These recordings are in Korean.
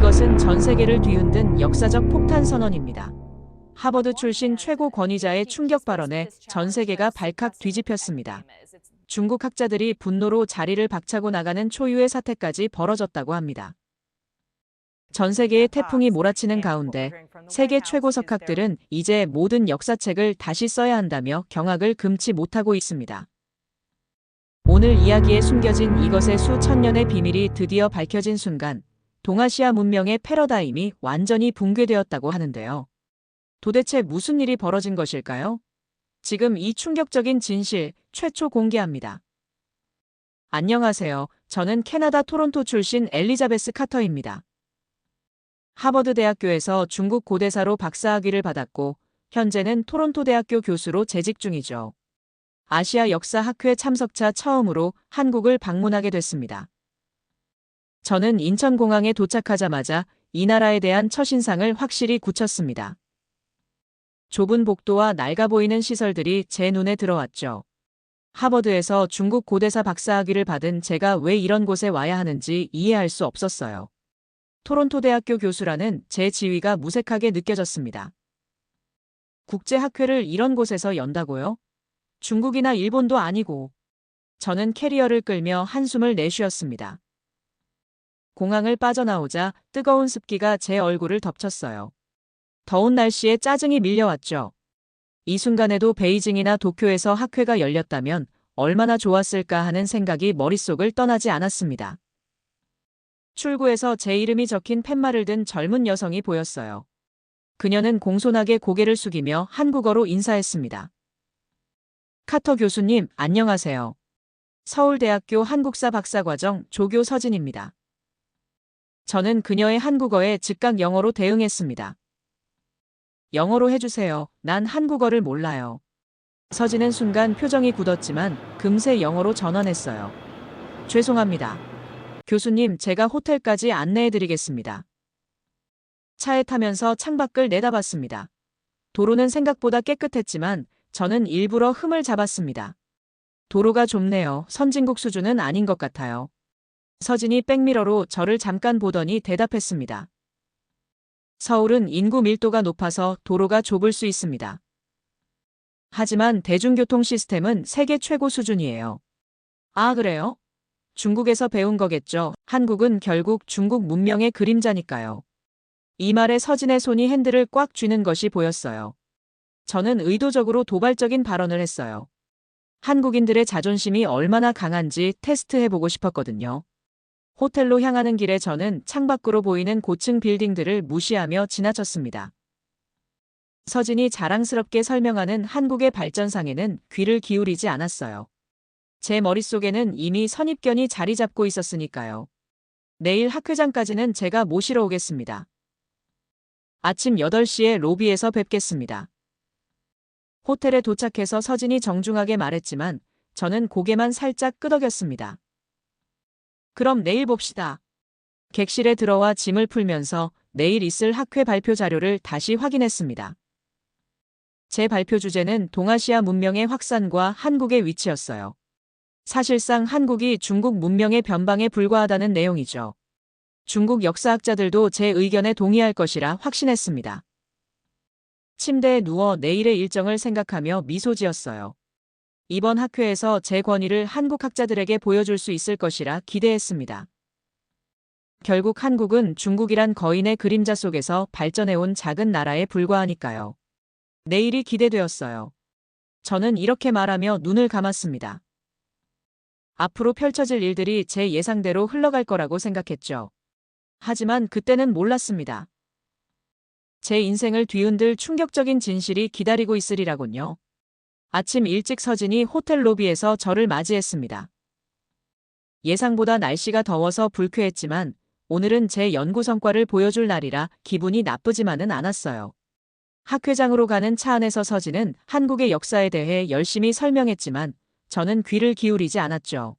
이것은 전 세계를 뒤흔든 역사적 폭탄 선언입니다. 하버드 출신 최고 권위자의 충격 발언에 전 세계가 발칵 뒤집혔습니다. 중국 학자들이 분노로 자리를 박차고 나가는 초유의 사태까지 벌어졌다고 합니다. 전 세계의 태풍이 몰아치는 가운데 세계 최고 석학들은 이제 모든 역사책을 다시 써야 한다며 경악을 금치 못하고 있습니다. 오늘 이야기에 숨겨진 이것의 수천 년의 비밀이 드디어 밝혀진 순간 동아시아 문명의 패러다임이 완전히 붕괴되었다고 하는데요. 도대체 무슨 일이 벌어진 것일까요? 지금 이 충격적인 진실 최초 공개합니다. 안녕하세요. 저는 캐나다 토론토 출신 엘리자베스 카터입니다. 하버드 대학교에서 중국 고대사로 박사학위를 받았고 현재는 토론토 대학교 교수로 재직 중이죠. 아시아 역사 학회 참석자 처음으로 한국을 방문하게 됐습니다. 저는 인천공항에 도착하자마자 이 나라에 대한 첫인상을 확실히 굳혔습니다. 좁은 복도와 낡아 보이는 시설들이 제 눈에 들어왔죠. 하버드에서 중국 고대사 박사학위를 받은 제가 왜 이런 곳에 와야 하는지 이해할 수 없었어요. 토론토 대학교 교수라는 제 지위가 무색하게 느껴졌습니다. 국제학회를 이런 곳에서 연다고요? 중국이나 일본도 아니고. 저는 캐리어를 끌며 한숨을 내쉬었습니다. 공항을 빠져나오자 뜨거운 습기가 제 얼굴을 덮쳤어요. 더운 날씨에 짜증이 밀려왔죠. 이 순간에도 베이징이나 도쿄에서 학회가 열렸다면 얼마나 좋았을까 하는 생각이 머릿속을 떠나지 않았습니다. 출구에서 제 이름이 적힌 팻말을 든 젊은 여성이 보였어요. 그녀는 공손하게 고개를 숙이며 한국어로 인사했습니다. 카터 교수님, 안녕하세요. 서울대학교 한국사 박사과정 조교 서진입니다. 저는 그녀의 한국어에 즉각 영어로 대응했습니다. 영어로 해주세요. 난 한국어를 몰라요. 서진은 순간 표정이 굳었지만 금세 영어로 전환했어요. 죄송합니다. 교수님, 제가 호텔까지 안내해드리겠습니다. 차에 타면서 창밖을 내다봤습니다. 도로는 생각보다 깨끗했지만 저는 일부러 흠을 잡았습니다. 도로가 좁네요. 선진국 수준은 아닌 것 같아요. 서진이 백미러로 저를 잠깐 보더니 대답했습니다. 서울은 인구 밀도가 높아서 도로가 좁을 수 있습니다. 하지만 대중교통 시스템은 세계 최고 수준이에요. 아, 그래요? 중국에서 배운 거겠죠. 한국은 결국 중국 문명의 그림자니까요. 이 말에 서진의 손이 핸들을 꽉 쥐는 것이 보였어요. 저는 의도적으로 도발적인 발언을 했어요. 한국인들의 자존심이 얼마나 강한지 테스트해보고 싶었거든요. 호텔로 향하는 길에 저는 창밖으로 보이는 고층 빌딩들을 무시하며 지나쳤습니다. 서진이 자랑스럽게 설명하는 한국의 발전상에는 귀를 기울이지 않았어요. 제 머릿속에는 이미 선입견이 자리 잡고 있었으니까요. 내일 학회장까지는 제가 모시러 오겠습니다. 아침 8시에 로비에서 뵙겠습니다. 호텔에 도착해서 서진이 정중하게 말했지만 저는 고개만 살짝 끄덕였습니다. 그럼 내일 봅시다. 객실에 들어와 짐을 풀면서 내일 있을 학회 발표 자료를 다시 확인했습니다. 제 발표 주제는 동아시아 문명의 확산과 한국의 위치였어요. 사실상 한국이 중국 문명의 변방에 불과하다는 내용이죠. 중국 역사학자들도 제 의견에 동의할 것이라 확신했습니다. 침대에 누워 내일의 일정을 생각하며 미소 지었어요. 이번 학회에서 제 권위를 한국 학자들에게 보여줄 수 있을 것이라 기대했습니다. 결국 한국은 중국이란 거인의 그림자 속에서 발전해온 작은 나라에 불과하니까요. 내일이 기대되었어요. 저는 이렇게 말하며 눈을 감았습니다. 앞으로 펼쳐질 일들이 제 예상대로 흘러갈 거라고 생각했죠. 하지만 그때는 몰랐습니다. 제 인생을 뒤흔들 충격적인 진실이 기다리고 있으리라군요. 아침 일찍 서진이 호텔 로비에서 저를 맞이했습니다. 예상보다 날씨가 더워서 불쾌했지만 오늘은 제 연구 성과를 보여줄 날이라 기분이 나쁘지만은 않았어요. 학회장으로 가는 차 안에서 서진은 한국의 역사에 대해 열심히 설명했지만 저는 귀를 기울이지 않았죠.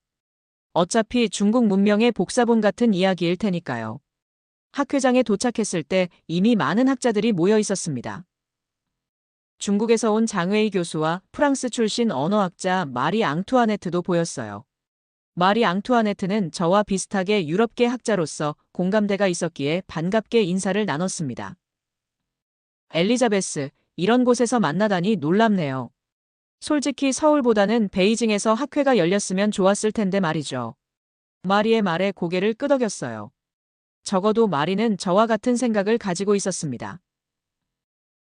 어차피 중국 문명의 복사본 같은 이야기일 테니까요. 학회장에 도착했을 때 이미 많은 학자들이 모여 있었습니다. 중국에서 온 장웨이 교수와 프랑스 출신 언어학자 마리 앙투아네트도 보였어요. 마리 앙투아네트는 저와 비슷하게 유럽계 학자로서 공감대가 있었기에 반갑게 인사를 나눴습니다. 엘리자베스, 이런 곳에서 만나다니 놀랍네요. 솔직히 서울보다는 베이징에서 학회가 열렸으면 좋았을 텐데 말이죠. 마리의 말에 고개를 끄덕였어요. 적어도 마리는 저와 같은 생각을 가지고 있었습니다.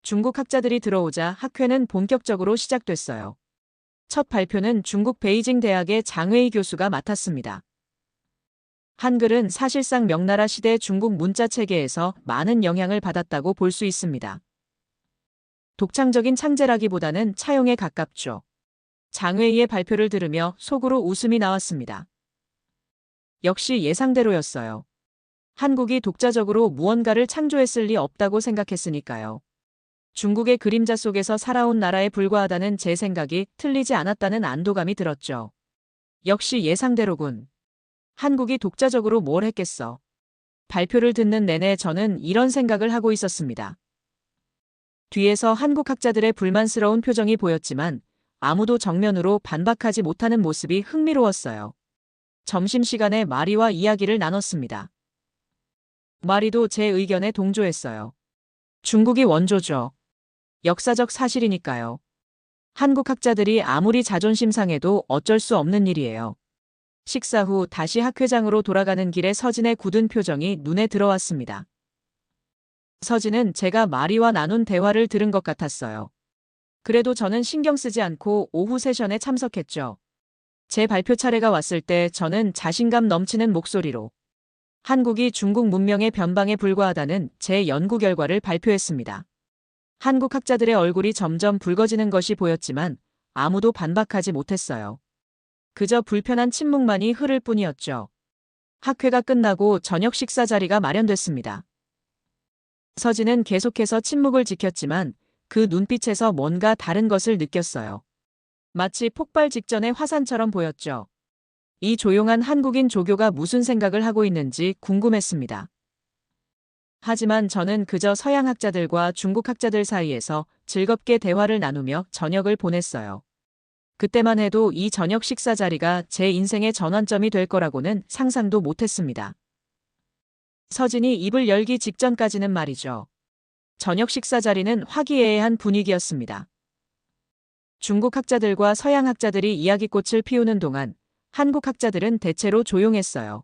중국 학자들이 들어오자 학회는 본격적으로 시작됐어요. 첫 발표는 중국 베이징 대학의 장웨이 교수가 맡았습니다. 한글은 사실상 명나라 시대 중국 문자 체계에서 많은 영향을 받았다고 볼 수 있습니다. 독창적인 창제라기보다는 차용에 가깝죠. 장웨이의 발표를 들으며 속으로 웃음이 나왔습니다. 역시 예상대로였어요. 한국이 독자적으로 무언가를 창조했을 리 없다고 생각했으니까요. 중국의 그림자 속에서 살아온 나라에 불과하다는 제 생각이 틀리지 않았다는 안도감이 들었죠. 역시 예상대로군. 한국이 독자적으로 뭘 했겠어. 발표를 듣는 내내 저는 이런 생각을 하고 있었습니다. 뒤에서 한국 학자들의 불만스러운 표정이 보였지만 아무도 정면으로 반박하지 못하는 모습이 흥미로웠어요. 점심시간에 마리와 이야기를 나눴습니다. 마리도 제 의견에 동조했어요. 중국이 원조죠. 역사적 사실이니까요. 한국 학자들이 아무리 자존심 상해도 어쩔 수 없는 일이에요. 식사 후 다시 학회장으로 돌아가는 길에 서진의 굳은 표정이 눈에 들어왔습니다. 서진은 제가 마리와 나눈 대화를 들은 것 같았어요. 그래도 저는 신경 쓰지 않고 오후 세션에 참석했죠. 제 발표 차례가 왔을 때 저는 자신감 넘치는 목소리로 한국이 중국 문명의 변방에 불과하다는 제 연구 결과를 발표했습니다. 한국 학자들의 얼굴이 점점 붉어지는 것이 보였지만 아무도 반박하지 못했어요. 그저 불편한 침묵만이 흐를 뿐이었죠. 학회가 끝나고 저녁 식사 자리가 마련됐습니다. 서진은 계속해서 침묵을 지켰지만 그 눈빛에서 뭔가 다른 것을 느꼈어요. 마치 폭발 직전의 화산처럼 보였죠. 이 조용한 한국인 조교가 무슨 생각을 하고 있는지 궁금했습니다. 하지만 저는 그저 서양 학자들과 중국 학자들 사이에서 즐겁게 대화를 나누며 저녁을 보냈어요. 그때만 해도 이 저녁 식사 자리가 제 인생의 전환점이 될 거라고는 상상도 못했습니다. 서진이 입을 열기 직전까지는 말이죠. 저녁 식사 자리는 화기애애한 분위기였습니다. 중국 학자들과 서양 학자들이 이야기꽃을 피우는 동안 한국 학자들은 대체로 조용했어요.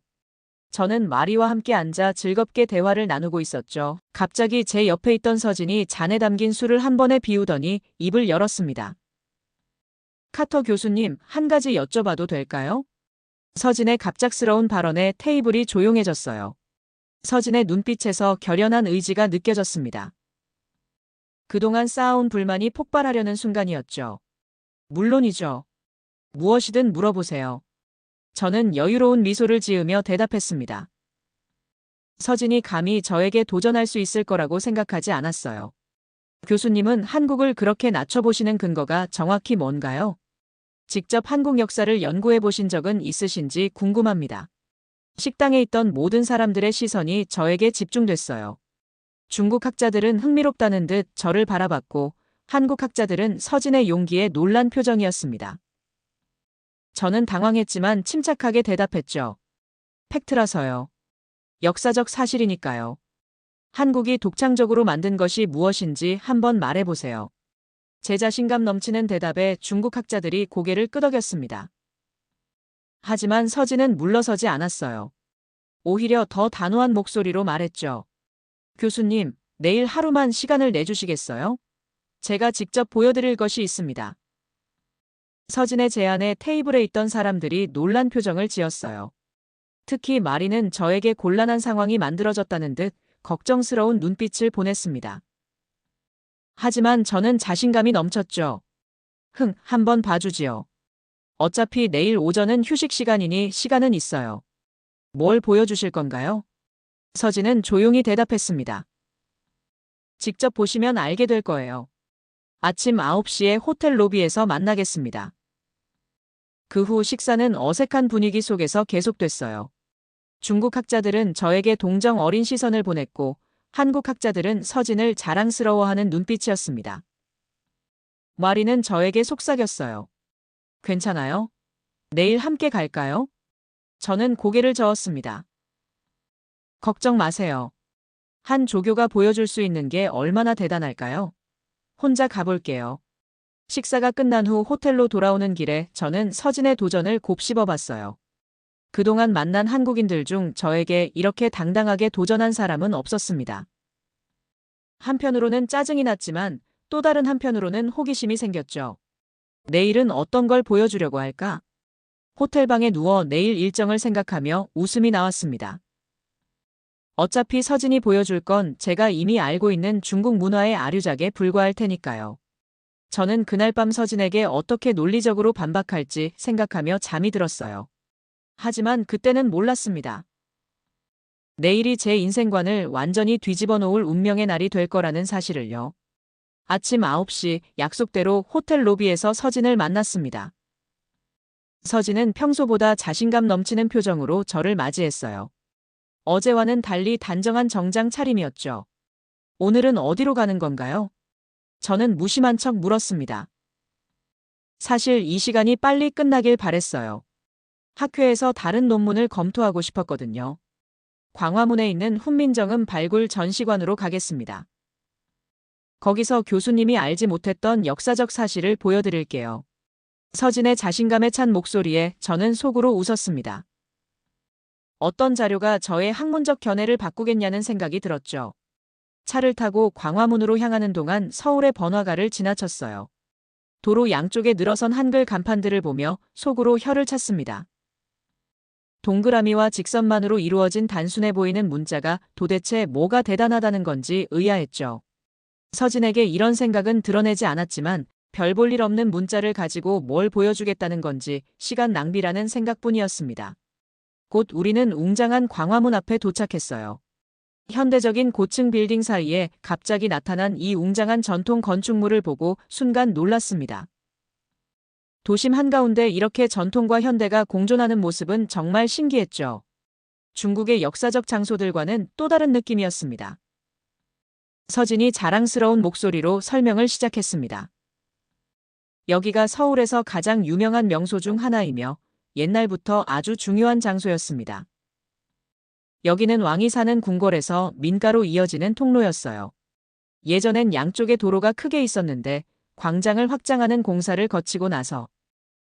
저는 마리와 함께 앉아 즐겁게 대화를 나누고 있었죠. 갑자기 제 옆에 있던 서진이 잔에 담긴 술을 한 번에 비우더니 입을 열었습니다. 카터 교수님, 한 가지 여쭤봐도 될까요? 서진의 갑작스러운 발언에 테이블이 조용해졌어요. 서진의 눈빛에서 결연한 의지가 느껴졌습니다. 그동안 쌓아온 불만이 폭발하려는 순간이었죠. 물론이죠. 무엇이든 물어보세요. 저는 여유로운 미소를 지으며 대답했습니다. 서진이 감히 저에게 도전할 수 있을 거라고 생각하지 않았어요. 교수님은 한국을 그렇게 낮춰보시는 근거가 정확히 뭔가요? 직접 한국 역사를 연구해 보신 적은 있으신지 궁금합니다. 식당에 있던 모든 사람들의 시선이 저에게 집중됐어요. 중국 학자들은 흥미롭다는 듯 저를 바라봤고 한국 학자들은 서진의 용기에 놀란 표정이었습니다. 저는 당황했지만 침착하게 대답했죠. 팩트라서요. 역사적 사실이니까요. 한국이 독창적으로 만든 것이 무엇인지 한번 말해보세요. 제 자신감 넘치는 대답에 중국 학자들이 고개를 끄덕였습니다. 하지만 서진은 물러서지 않았어요. 오히려 더 단호한 목소리로 말했죠. 교수님, 내일 하루만 시간을 내주시겠어요? 제가 직접 보여드릴 것이 있습니다. 서진의 제안에 테이블에 있던 사람들이 놀란 표정을 지었어요. 특히 마리는 저에게 곤란한 상황이 만들어졌다는 듯 걱정스러운 눈빛을 보냈습니다. 하지만 저는 자신감이 넘쳤죠. 한번 봐주지요. 어차피 내일 오전은 휴식 시간이니 시간은 있어요. 뭘 보여주실 건가요? 서진은 조용히 대답했습니다. 직접 보시면 알게 될 거예요. 아침 9시에 호텔 로비에서 만나겠습니다. 그 후 식사는 어색한 분위기 속에서 계속됐어요. 중국 학자들은 저에게 동정 어린 시선을 보냈고 한국 학자들은 서진을 자랑스러워하는 눈빛이었습니다. 마리는 저에게 속삭였어요. 괜찮아요? 내일 함께 갈까요? 저는 고개를 저었습니다. 걱정 마세요. 한 조교가 보여줄 수 있는 게 얼마나 대단할까요? 혼자 가볼게요. 식사가 끝난 후 호텔로 돌아오는 길에 저는 서진의 도전을 곱씹어 봤어요. 그동안 만난 한국인들 중 저에게 이렇게 당당하게 도전한 사람은 없었습니다. 한편으로는 짜증이 났지만 또 다른 한편으로는 호기심이 생겼죠. 내일은 어떤 걸 보여주려고 할까? 호텔방에 누워 내일 일정을 생각하며 웃음이 나왔습니다. 어차피 서진이 보여줄 건 제가 이미 알고 있는 중국 문화의 아류작에 불과할 테니까요. 저는 그날 밤 서진에게 어떻게 논리적으로 반박할지 생각하며 잠이 들었어요. 하지만 그때는 몰랐습니다. 내일이 제 인생관을 완전히 뒤집어 놓을 운명의 날이 될 거라는 사실을요. 아침 9시 약속대로 호텔 로비에서 서진을 만났습니다. 서진은 평소보다 자신감 넘치는 표정으로 저를 맞이했어요. 어제와는 달리 단정한 정장 차림이었죠. 오늘은 어디로 가는 건가요? 저는 무심한 척 물었습니다. 사실 이 시간이 빨리 끝나길 바랬어요. 학회에서 다른 논문을 검토하고 싶었거든요. 광화문에 있는 훈민정음 발굴 전시관으로 가겠습니다. 거기서 교수님이 알지 못했던 역사적 사실을 보여드릴게요. 서진의 자신감에 찬 목소리에 저는 속으로 웃었습니다. 어떤 자료가 저의 학문적 견해를 바꾸겠냐는 생각이 들었죠. 차를 타고 광화문으로 향하는 동안 서울의 번화가를 지나쳤어요. 도로 양쪽에 늘어선 한글 간판들을 보며 속으로 혀를 찼습니다. 동그라미와 직선만으로 이루어진 단순해 보이는 문자가 도대체 뭐가 대단하다는 건지 의아했죠. 서진에게 이런 생각은 드러내지 않았지만 별 볼 일 없는 문자를 가지고 뭘 보여주겠다는 건지 시간 낭비라는 생각뿐이었습니다. 곧 우리는 웅장한 광화문 앞에 도착했어요. 현대적인 고층 빌딩 사이에 갑자기 나타난 이 웅장한 전통 건축물을 보고 순간 놀랐습니다. 도심 한가운데 이렇게 전통과 현대가 공존하는 모습은 정말 신기했죠. 중국의 역사적 장소들과는 또 다른 느낌이었습니다. 서진이 자랑스러운 목소리로 설명을 시작했습니다. 여기가 서울에서 가장 유명한 명소 중 하나이며 옛날부터 아주 중요한 장소였습니다. 여기는 왕이 사는 궁궐에서 민가로 이어지는 통로였어요. 예전엔 양쪽에 도로가 크게 있었는데 광장을 확장하는 공사를 거치고 나서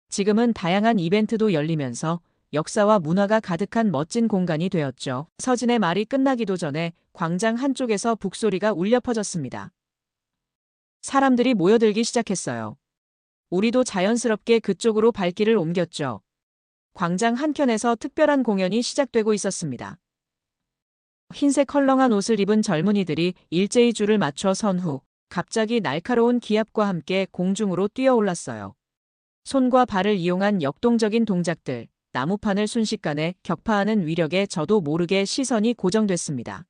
지금은 다양한 이벤트도 열리면서 역사와 문화가 가득한 멋진 공간이 되었죠. 서진의 말이 끝나기도 전에 광장 한쪽에서 북소리가 울려 퍼졌습니다. 사람들이 모여들기 시작했어요. 우리도 자연스럽게 그쪽으로 발길을 옮겼죠. 광장 한켠에서 특별한 공연이 시작되고 있었습니다. 흰색 헐렁한 옷을 입은 젊은이들이 일제히 줄을 맞춰 선 후 갑자기 날카로운 기압과 함께 공중으로 뛰어올랐어요. 손과 발을 이용한 역동적인 동작들, 나무판을 순식간에 격파하는 위력에 저도 모르게 시선이 고정됐습니다.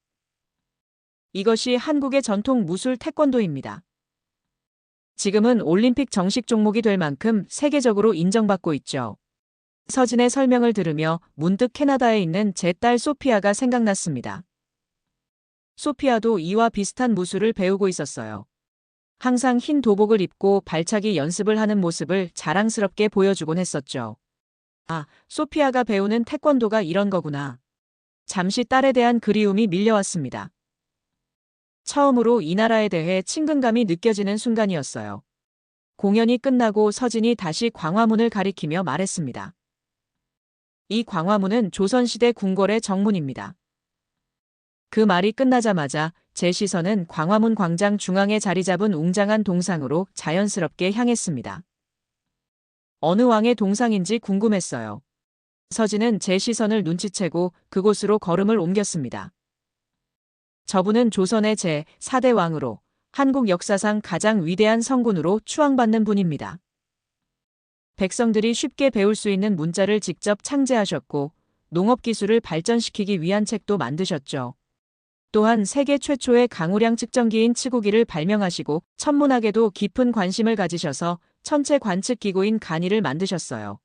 이것이 한국의 전통 무술 태권도입니다. 지금은 올림픽 정식 종목이 될 만큼 세계적으로 인정받고 있죠. 서진의 설명을 들으며 문득 캐나다에 있는 제 딸 소피아가 생각났습니다. 소피아도 이와 비슷한 무술을 배우고 있었어요. 항상 흰 도복을 입고 발차기 연습을 하는 모습을 자랑스럽게 보여주곤 했었죠. 아, 소피아가 배우는 태권도가 이런 거구나. 잠시 딸에 대한 그리움이 밀려왔습니다. 처음으로 이 나라에 대해 친근감이 느껴지는 순간이었어요. 공연이 끝나고 서진이 다시 광화문을 가리키며 말했습니다. 이 광화문은 조선시대 궁궐의 정문입니다. 그 말이 끝나자마자 제 시선은 광화문 광장 중앙에 자리 잡은 웅장한 동상으로 자연스럽게 향했습니다. 어느 왕의 동상인지 궁금했어요. 서진은 제 시선을 눈치채고 그곳으로 걸음을 옮겼습니다. 저분은 조선의 제4대 왕으로 한국 역사상 가장 위대한 성군으로 추앙받는 분입니다. 백성들이 쉽게 배울 수 있는 문자를 직접 창제하셨고 농업기술을 발전시키기 위한 책도 만드셨죠. 또한 세계 최초의 강우량 측정기인 치구기를 발명하시고 천문학에도 깊은 관심을 가지셔서 천체 관측 기구인 간이를 만드셨어요.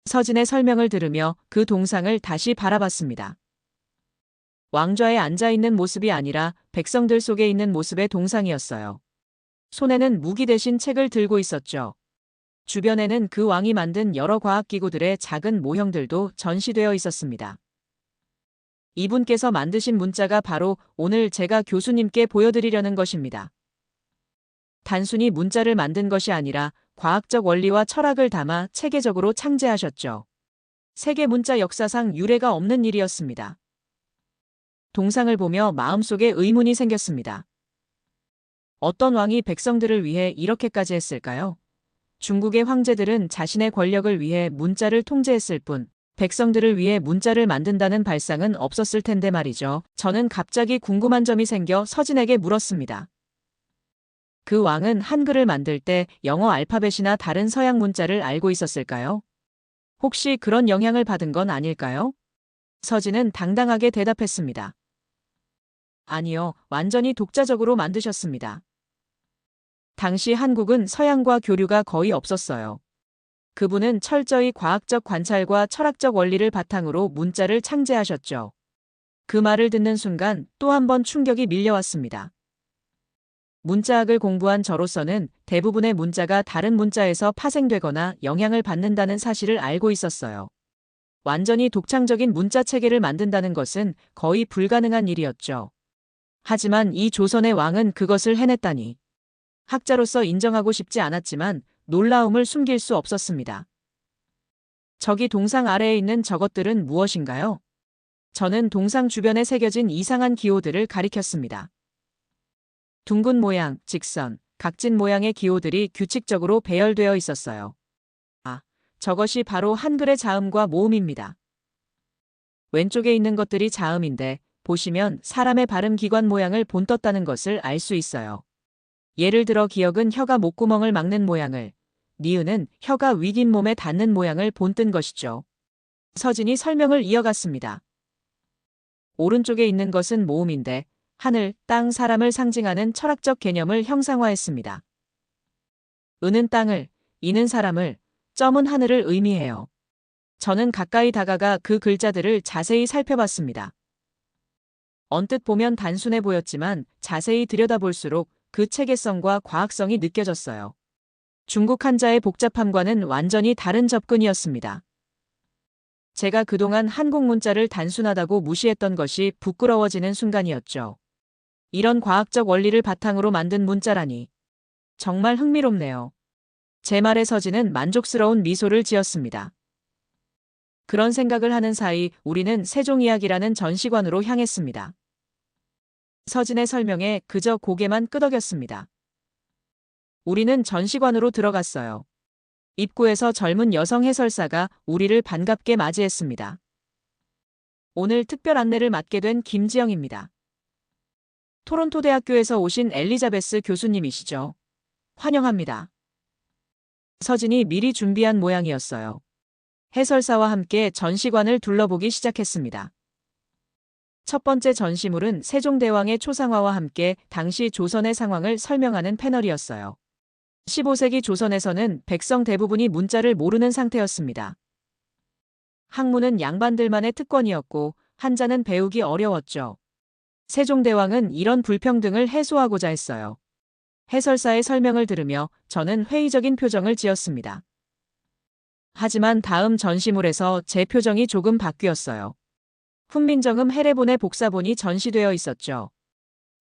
서진의 설명을 들으며 그 동상을 다시 바라봤습니다. 왕좌에 앉아있는 모습이 아니라 백성들 속에 있는 모습의 동상이었어요. 손에는 무기 대신 책을 들고 있었죠. 주변에는 그 왕이 만든 여러 과학기구들의 작은 모형들도 전시되어 있었습니다. 이분께서 만드신 문자가 바로 오늘 제가 교수님께 보여드리려는 것입니다. 단순히 문자를 만든 것이 아니라 과학적 원리와 철학을 담아 체계적으로 창제하셨죠. 세계 문자 역사상 유례가 없는 일이었습니다. 동상을 보며 마음속에 의문이 생겼습니다. 어떤 왕이 백성들을 위해 이렇게까지 했을까요? 중국의 황제들은 자신의 권력을 위해 문자를 통제했을 뿐 백성들을 위해 문자를 만든다는 발상은 없었을 텐데 말이죠. 저는 갑자기 궁금한 점이 생겨 서진에게 물었습니다. 그 왕은 한글을 만들 때 영어 알파벳이나 다른 서양 문자를 알고 있었을까요? 혹시 그런 영향을 받은 건 아닐까요? 서진은 당당하게 대답했습니다. 아니요, 완전히 독자적으로 만드셨습니다. 당시 한국은 서양과 교류가 거의 없었어요. 그분은 철저히 과학적 관찰과 철학적 원리를 바탕으로 문자를 창제하셨죠. 그 말을 듣는 순간 또 한 번 충격이 밀려왔습니다. 문자학을 공부한 저로서는 대부분의 문자가 다른 문자에서 파생되거나 영향을 받는다는 사실을 알고 있었어요. 완전히 독창적인 문자 체계를 만든다는 것은 거의 불가능한 일이었죠. 하지만 이 조선의 왕은 그것을 해냈다니. 학자로서 인정하고 싶지 않았지만 놀라움을 숨길 수 없었습니다. 저기 동상 아래에 있는 저것들은 무엇인가요? 저는 동상 주변에 새겨진 이상한 기호들을 가리켰습니다. 둥근 모양, 직선, 각진 모양의 기호들이 규칙적으로 배열되어 있었어요. 아, 저것이 바로 한글의 자음과 모음입니다. 왼쪽에 있는 것들이 자음인데 보시면 사람의 발음 기관 모양을 본떴다는 것을 알 수 있어요. 예를 들어 기역은 혀가 목구멍을 막는 모양을, 니은은 혀가 위긴 몸에 닿는 모양을 본뜬 것이죠. 서진이 설명을 이어갔습니다. 오른쪽에 있는 것은 모음인데 하늘, 땅, 사람을 상징하는 철학적 개념을 형상화했습니다. 은은 땅을, 이는 사람을, 점은 하늘을 의미해요. 저는 가까이 다가가 그 글자들을 자세히 살펴봤습니다. 언뜻 보면 단순해 보였지만 자세히 들여다볼수록 그 체계성과 과학성이 느껴졌어요. 중국 한자의 복잡함과는 완전히 다른 접근이었습니다. 제가 그동안 한국 문자를 단순하다고 무시했던 것이 부끄러워지는 순간이었죠. 이런 과학적 원리를 바탕으로 만든 문자라니. 정말 흥미롭네요. 제 말에 서진은 만족스러운 미소를 지었습니다. 그런 생각을 하는 사이 우리는 세종이야기라는 전시관으로 향했습니다. 서진의 설명에 그저 고개만 끄덕였습니다. 우리는 전시관으로 들어갔어요. 입구에서 젊은 여성 해설사가 우리를 반갑게 맞이했습니다. 오늘 특별 안내를 맡게 된 김지영입니다. 토론토 대학교에서 오신 엘리자베스 교수님이시죠? 환영합니다. 서진이 미리 준비한 모양이었어요. 해설사와 함께 전시관을 둘러보기 시작했습니다. 첫 번째 전시물은 세종대왕의 초상화와 함께 당시 조선의 상황을 설명하는 패널이었어요. 15세기 조선에서는 백성 대부분이 문자를 모르는 상태였습니다. 학문은 양반들만의 특권이었고 한자는 배우기 어려웠죠. 세종대왕은 이런 불평등을 해소하고자 했어요. 해설사의 설명을 들으며 저는 회의적인 표정을 지었습니다. 하지만 다음 전시물에서 제 표정이 조금 바뀌었어요. 훈민정음 해례본의 복사본이 전시되어 있었죠.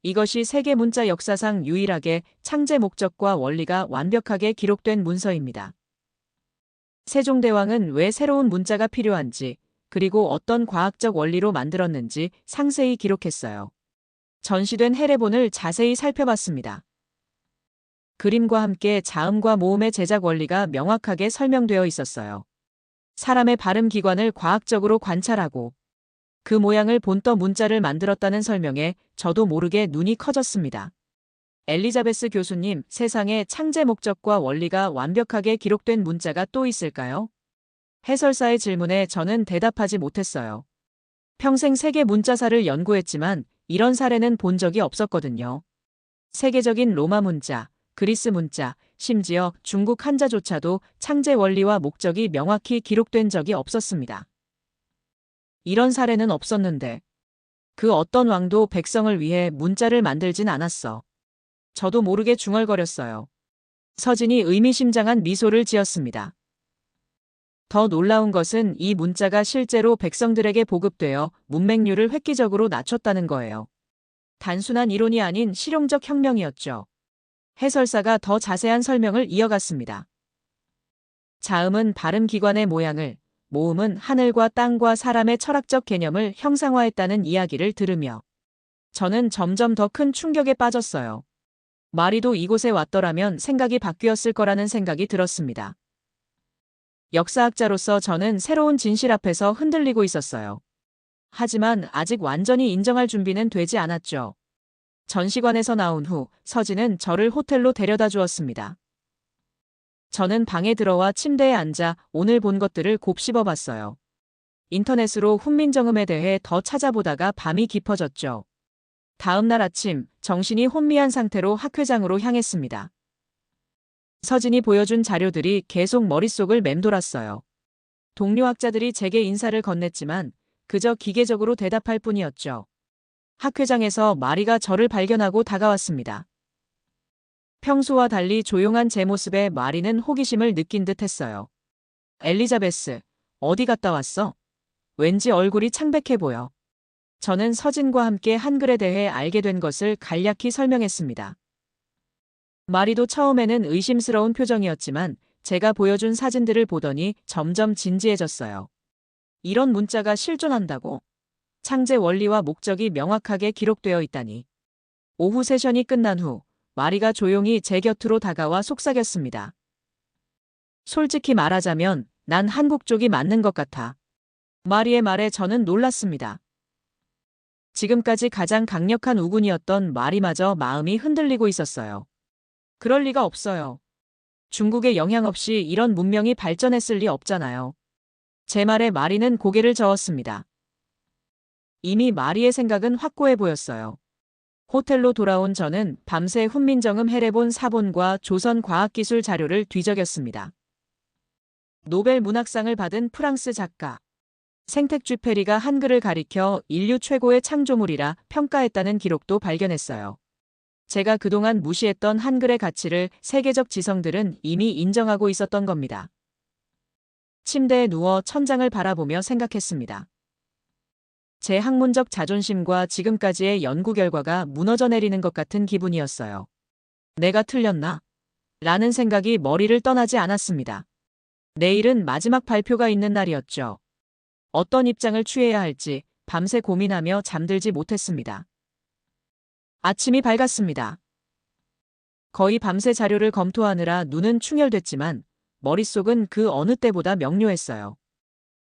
이것이 세계 문자 역사상 유일하게 창제 목적과 원리가 완벽하게 기록된 문서입니다. 세종대왕은 왜 새로운 문자가 필요한지, 그리고 어떤 과학적 원리로 만들었는지 상세히 기록했어요. 전시된 해례본을 자세히 살펴봤습니다. 그림과 함께 자음과 모음의 제작 원리가 명확하게 설명되어 있었어요. 사람의 발음 기관을 과학적으로 관찰하고 그 모양을 본떠 문자를 만들었다는 설명에 저도 모르게 눈이 커졌습니다. 엘리자베스 교수님, 세상에 창제 목적과 원리가 완벽하게 기록된 문자가 또 있을까요? 해설사의 질문에 저는 대답하지 못했어요. 평생 세계 문자사를 연구했지만 이런 사례는 본 적이 없었거든요. 세계적인 로마 문자, 그리스 문자, 심지어 중국 한자조차도 창제 원리와 목적이 명확히 기록된 적이 없었습니다. 이런 사례는 없었는데 그 어떤 왕도 백성을 위해 문자를 만들진 않았어. 저도 모르게 중얼거렸어요. 서진이 의미심장한 미소를 지었습니다. 더 놀라운 것은 이 문자가 실제로 백성들에게 보급되어 문맹률을 획기적으로 낮췄다는 거예요. 단순한 이론이 아닌 실용적 혁명이었죠. 해설사가 더 자세한 설명을 이어갔습니다. 자음은 발음기관의 모양을, 모음은 하늘과 땅과 사람의 철학적 개념을 형상화했다는 이야기를 들으며 저는 점점 더 큰 충격에 빠졌어요. 마리도 이곳에 왔더라면 생각이 바뀌었을 거라는 생각이 들었습니다. 역사학자로서 저는 새로운 진실 앞에서 흔들리고 있었어요. 하지만 아직 완전히 인정할 준비는 되지 않았죠. 전시관에서 나온 후 서진은 저를 호텔로 데려다 주었습니다. 저는 방에 들어와 침대에 앉아 오늘 본 것들을 곱씹어 봤어요. 인터넷으로 훈민정음에 대해 더 찾아보다가 밤이 깊어졌죠. 다음 날 아침 정신이 혼미한 상태로 학회장으로 향했습니다. 서진이 보여준 자료들이 계속 머릿속을 맴돌았어요. 동료 학자들이 제게 인사를 건넸지만 그저 기계적으로 대답할 뿐이었죠. 학회장에서 마리가 저를 발견하고 다가왔습니다. 평소와 달리 조용한 제 모습에 마리는 호기심을 느낀 듯 했어요. 엘리자베스, 어디 갔다 왔어? 왠지 얼굴이 창백해 보여. 저는 서진과 함께 한글에 대해 알게 된 것을 간략히 설명했습니다. 마리도 처음에는 의심스러운 표정이었지만 제가 보여준 사진들을 보더니 점점 진지해졌어요. 이런 문자가 실존한다고? 창제 원리와 목적이 명확하게 기록되어 있다니. 오후 세션이 끝난 후 마리가 조용히 제 곁으로 다가와 속삭였습니다. 솔직히 말하자면 난 한국 쪽이 맞는 것 같아. 마리의 말에 저는 놀랐습니다. 지금까지 가장 강력한 우군이었던 마리마저 마음이 흔들리고 있었어요. 그럴 리가 없어요. 중국의 영향 없이 이런 문명이 발전했을 리 없잖아요. 제 말에 마리는 고개를 저었습니다. 이미 마리의 생각은 확고해 보였어요. 호텔로 돌아온 저는 밤새 훈민정음 해례본 사본과 조선 과학기술 자료를 뒤적였습니다. 노벨 문학상을 받은 프랑스 작가 생텍쥐페리가 한글을 가리켜 인류 최고의 창조물이라 평가했다는 기록도 발견했어요. 제가 그동안 무시했던 한글의 가치를 세계적 지성들은 이미 인정하고 있었던 겁니다. 침대에 누워 천장을 바라보며 생각했습니다. 제 학문적 자존심과 지금까지의 연구 결과가 무너져 내리는 것 같은 기분이었어요. 내가 틀렸나? 라는 생각이 머리를 떠나지 않았습니다. 내일은 마지막 발표가 있는 날이었죠. 어떤 입장을 취해야 할지 밤새 고민하며 잠들지 못했습니다. 아침이 밝았습니다. 거의 밤새 자료를 검토하느라 눈은 충혈됐지만 머릿속은 그 어느 때보다 명료했어요.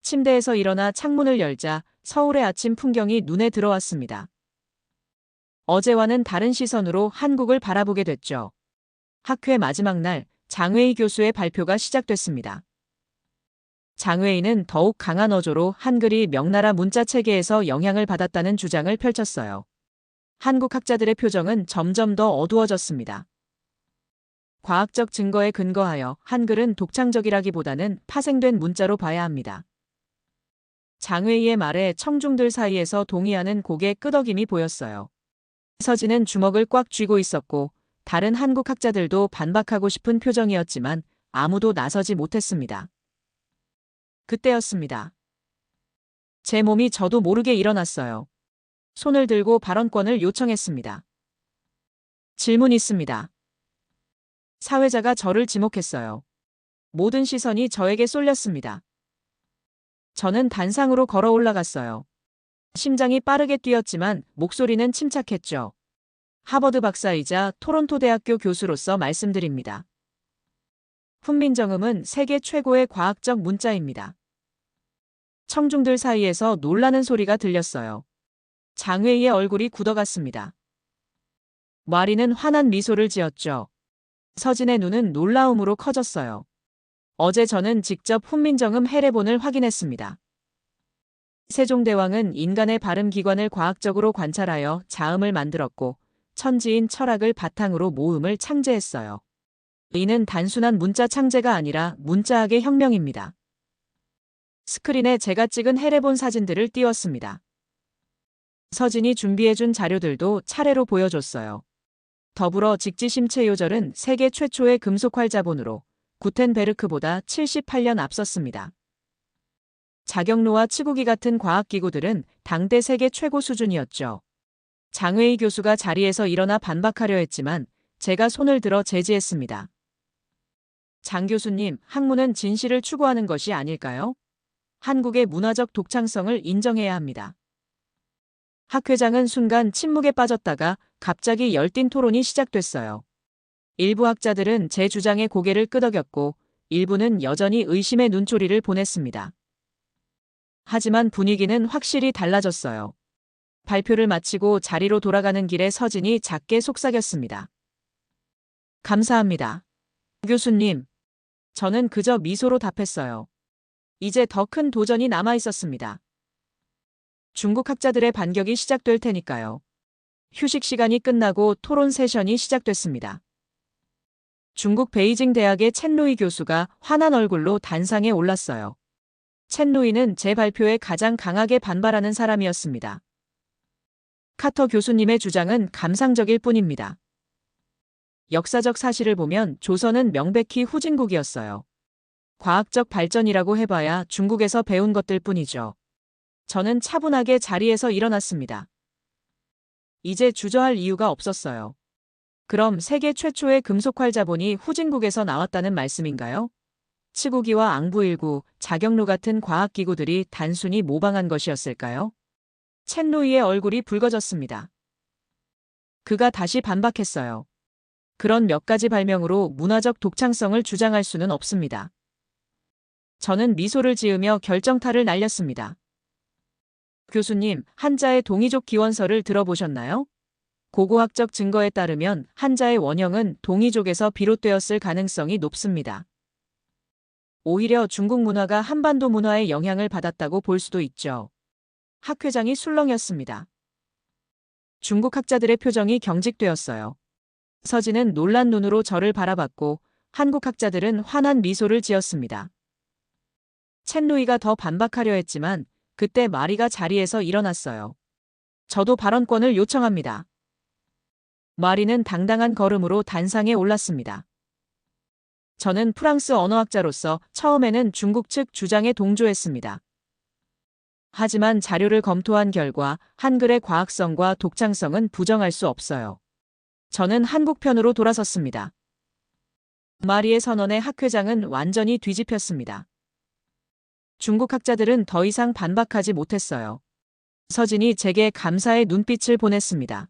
침대에서 일어나 창문을 열자 서울의 아침 풍경이 눈에 들어왔습니다. 어제와는 다른 시선으로 한국을 바라보게 됐죠. 학회 마지막 날 장웨이 교수의 발표가 시작됐습니다. 장웨이는 더욱 강한 어조로 한글이 명나라 문자 체계에서 영향을 받았다는 주장을 펼쳤어요. 한국 학자들의 표정은 점점 더 어두워졌습니다. 과학적 증거에 근거하여 한글은 독창적이라기보다는 파생된 문자로 봐야 합니다. 장웨이의 말에 청중들 사이에서 동의하는 고개 끄덕임이 보였어요. 서진은 주먹을 꽉 쥐고 있었고 다른 한국 학자들도 반박하고 싶은 표정이었지만 아무도 나서지 못했습니다. 그때였습니다. 제 몸이 저도 모르게 일어났어요. 손을 들고 발언권을 요청했습니다. 질문 있습니다. 사회자가 저를 지목했어요. 모든 시선이 저에게 쏠렸습니다. 저는 단상으로 걸어 올라갔어요. 심장이 빠르게 뛰었지만 목소리는 침착했죠. 하버드 박사이자 토론토 대학교 교수로서 말씀드립니다. 훈민정음은 세계 최고의 과학적 문자입니다. 청중들 사이에서 놀라는 소리가 들렸어요. 장웨이의 얼굴이 굳어갔습니다. 마리는 환한 미소를 지었죠. 서진의 눈은 놀라움으로 커졌어요. 어제 저는 직접 훈민정음 해례본을 확인했습니다. 세종대왕은 인간의 발음기관을 과학적으로 관찰하여 자음을 만들었고 천지인 철학을 바탕으로 모음을 창제했어요. 이는 단순한 문자 창제가 아니라 문자학의 혁명입니다. 스크린에 제가 찍은 해례본 사진들을 띄웠습니다. 서진이 준비해준 자료들도 차례로 보여줬어요. 더불어 직지심체 요절은 세계 최초의 금속활 자본으로 구텐베르크보다 78년 앞섰습니다. 자경로와 치구기 같은 과학기구들은 당대 세계 최고 수준이었죠. 장웨이 교수가 자리에서 일어나 반박하려 했지만 제가 손을 들어 제지했습니다. 장 교수님, 학문은 진실을 추구하는 것이 아닐까요? 한국의 문화적 독창성을 인정해야 합니다. 학 회장은 순간 침묵에 빠졌다가 갑자기 열띤 토론이 시작됐어요. 일부 학자들은 제 주장에 고개를 끄덕였고 일부는 여전히 의심의 눈초리를 보냈습니다. 하지만 분위기는 확실히 달라졌어요. 발표를 마치고 자리로 돌아가는 길에 서진이 작게 속삭였습니다. 감사합니다. 교수님. 저는 그저 미소로 답했어요. 이제 더 큰 도전이 남아 있었습니다. 중국 학자들의 반격이 시작될 테니까요. 휴식 시간이 끝나고 토론 세션이 시작됐습니다. 중국 베이징 대학의 첸루이 교수가 환한 얼굴로 단상에 올랐어요. 첸루이는 제 발표에 가장 강하게 반발하는 사람이었습니다. 카터 교수님의 주장은 감상적일 뿐입니다. 역사적 사실을 보면 조선은 명백히 후진국이었어요. 과학적 발전이라고 해봐야 중국에서 배운 것들 뿐이죠. 저는 차분하게 자리에서 일어났습니다. 이제 주저할 이유가 없었어요. 그럼 세계 최초의 금속활 자본이 후진국에서 나왔다는 말씀인가요? 치구기와 앙부일구, 자경루 같은 과학기구들이 단순히 모방한 것이었을까요? 첸루이의 얼굴이 붉어졌습니다. 그가 다시 반박했어요. 그런 몇 가지 발명으로 문화적 독창성을 주장할 수는 없습니다. 저는 미소를 지으며 결정타를 날렸습니다. 교수님, 한자의 동이족 기원서를 들어보셨나요? 고고학적 증거에 따르면 한자의 원형은 동이족에서 비롯되었을 가능성이 높습니다. 오히려 중국 문화가 한반도 문화의 영향을 받았다고 볼 수도 있죠. 학 회장이 술렁였습니다. 중국 학자들의 표정이 경직되었어요. 서진은 놀란 눈으로 저를 바라봤고 한국 학자들은 환한 미소를 지었습니다. 첸루이가 더 반박하려 했지만 그때 마리가 자리에서 일어났어요. 저도 발언권을 요청합니다. 마리는 당당한 걸음으로 단상에 올랐습니다. 저는 프랑스 언어학자로서 처음에는 중국 측 주장에 동조했습니다. 하지만 자료를 검토한 결과 한글의 과학성과 독창성은 부정할 수 없어요. 저는 한국 편으로 돌아섰습니다. 마리의 선언에 학 회장은 완전히 뒤집혔습니다. 중국 학자들은 더 이상 반박하지 못했어요. 서진이 제게 감사의 눈빛을 보냈습니다.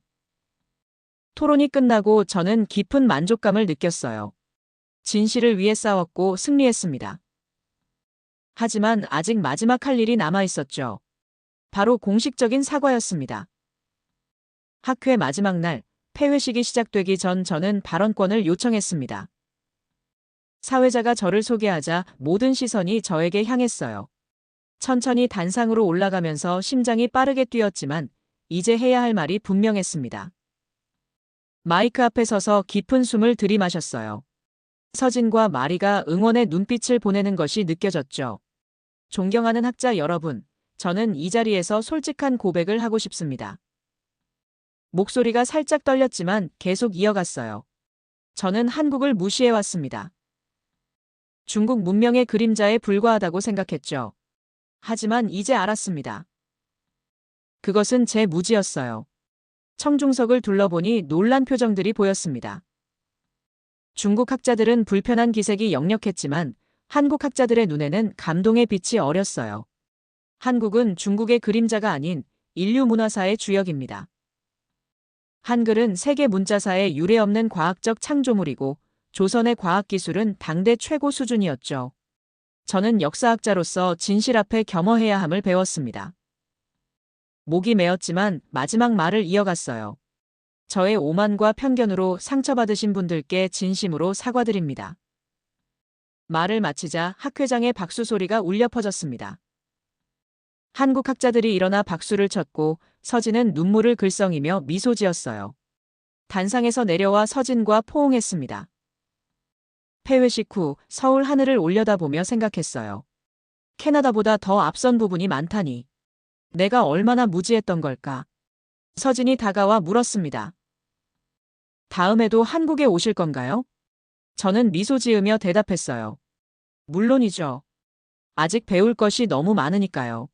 토론이 끝나고 저는 깊은 만족감을 느꼈어요. 진실을 위해 싸웠고 승리했습니다. 하지만 아직 마지막 할 일이 남아 있었죠. 바로 공식적인 사과였습니다. 학회 마지막 날, 폐회식이 시작되기 전 저는 발언권을 요청했습니다. 사회자가 저를 소개하자 모든 시선이 저에게 향했어요. 천천히 단상으로 올라가면서 심장이 빠르게 뛰었지만 이제 해야 할 말이 분명했습니다. 마이크 앞에 서서 깊은 숨을 들이마셨어요. 서진과 마리가 응원의 눈빛을 보내는 것이 느껴졌죠. 존경하는 학자 여러분, 저는 이 자리에서 솔직한 고백을 하고 싶습니다. 목소리가 살짝 떨렸지만 계속 이어갔어요. 저는 한국을 무시해왔습니다. 중국 문명의 그림자에 불과하다고 생각했죠. 하지만 이제 알았습니다. 그것은 제 무지였어요. 청중석을 둘러보니 놀란 표정들이 보였습니다. 중국 학자들은 불편한 기색이 역력했지만 한국 학자들의 눈에는 감동의 빛이 어렸어요. 한국은 중국의 그림자가 아닌 인류 문화사의 주역입니다. 한글은 세계 문자사의 유례없는 과학적 창조물이고 조선의 과학기술은 당대 최고 수준이었죠. 저는 역사학자로서 진실 앞에 겸허해야 함을 배웠습니다. 목이 메었지만 마지막 말을 이어갔어요. 저의 오만과 편견으로 상처받으신 분들께 진심으로 사과드립니다. 말을 마치자 학 회장의 박수 소리가 울려 퍼졌습니다. 한국 학자들이 일어나 박수를 쳤고 서진은 눈물을 글썽이며 미소 지었어요. 단상에서 내려와 서진과 포옹했습니다. 폐회식 후 서울 하늘을 올려다보며 생각했어요. 캐나다보다 더 앞선 부분이 많다니. 내가 얼마나 무지했던 걸까. 서진이 다가와 물었습니다. 다음에도 한국에 오실 건가요? 저는 미소 지으며 대답했어요. 물론이죠. 아직 배울 것이 너무 많으니까요.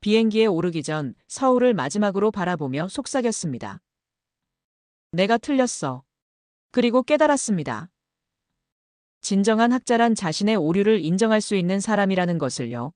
비행기에 오르기 전 서울을 마지막으로 바라보며 속삭였습니다. 내가 틀렸어. 그리고 깨달았습니다. 진정한 학자란 자신의 오류를 인정할 수 있는 사람이라는 것을요.